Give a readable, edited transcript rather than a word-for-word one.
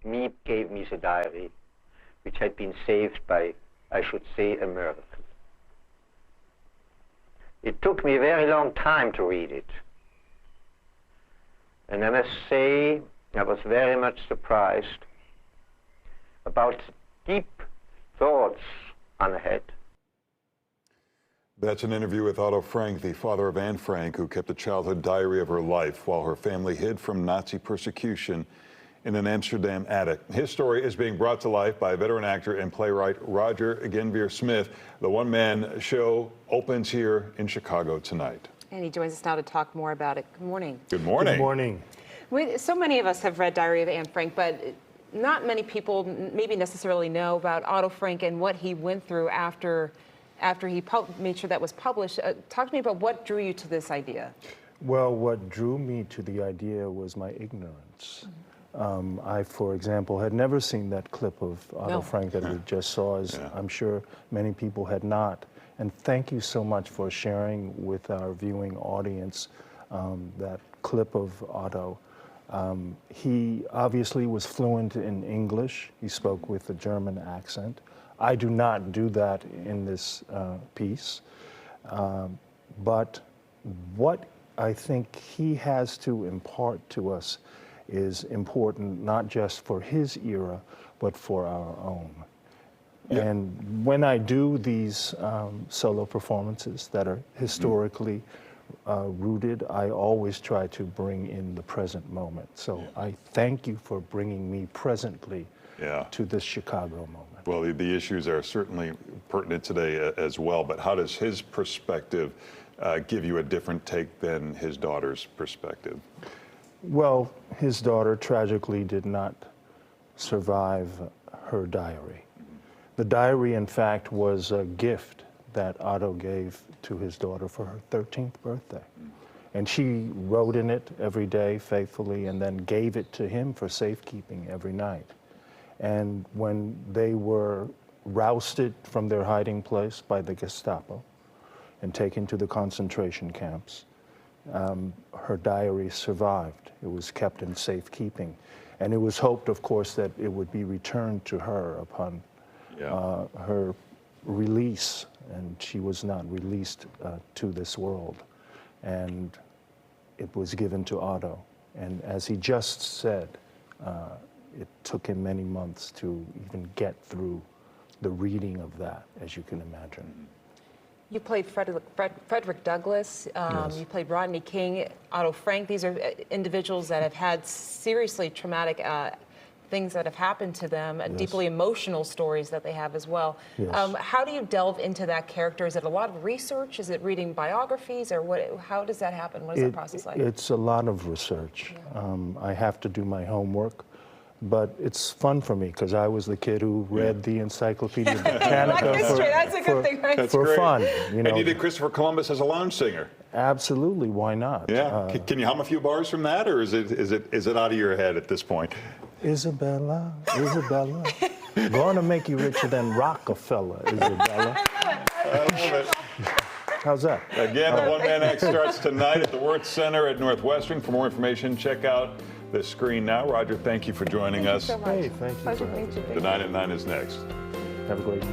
gave me the diary, which had been saved by, I should say, a miracle. It took me a very long time to read it. And I must say, I was very much surprised about deep thoughts on the head. That's an interview with Otto Frank, the father of Anne Frank, who kept a childhood diary of her life while her family hid from Nazi persecution in an Amsterdam attic. His story is being brought to life by veteran actor and playwright Roger Guenveur Smith. The one-man show opens here in Chicago tonight. And he joins us now to talk more about it. Good morning. Good morning. Good morning. So many of us have read Diary of Anne Frank, but not many people maybe necessarily know about Otto Frank and what he went through after he made sure that was published. Talk to me about what drew you to this idea. Well, what drew me to the idea was my ignorance. I, for example, had never seen that clip of Otto Frank that we just saw, as I'm sure many people had not. And thank you so much for sharing with our viewing audience that clip of Otto. He obviously was fluent in English. He spoke with a German accent. I do not do that in this piece. But what I think he has to impart to us is important not just for his era, but for our own. Yep. And when I do these solo performances that are historically rooted, I always try to bring in the present moment. So I thank you for bringing me presently to this Chicago moment. Well, the issues are certainly pertinent today as well, but how does his perspective give you a different take than his daughter's perspective? Well, his daughter tragically did not survive her diary. The diary, in fact, was a gift that Otto gave to his daughter for her 13th birthday. And she wrote in it every day faithfully and then gave it to him for safekeeping every night. And when they were rousted from their hiding place by the Gestapo and taken to the concentration camps, her diary survived. It was kept in safekeeping. And it was hoped, of course, that it would be returned to her upon her release. And she was not released to this world. And it was given to Otto. And as he just said, it took him many months to even get through the reading of that, as you can imagine. You played Frederick Douglass, you played Rodney King, Otto Frank. These are individuals that have had seriously traumatic things that have happened to them, deeply emotional stories that they have as well. How do you delve into that character? Is it a lot of research? Is it reading biographies? Or what? How does that happen? What is that process like? It's a lot of research. I have to do my homework. But it's fun for me because I was the kid who read the Encyclopedia Britannica for fun. You know. And you did Christopher Columbus as a lounge singer. Absolutely, why not? Yeah. Can you hum a few bars from that, or is it out of your head at this point? Isabella, Isabella, gonna make you richer than Rockefeller, Isabella. I love it. How's that? Again, the one-man act starts tonight at the Worth Center at Northwestern. For more information, check out the screen now. Roger, thank you for joining us. Thank you so much. Hey, thank you for having me. The 9 at 9 is next. Have a great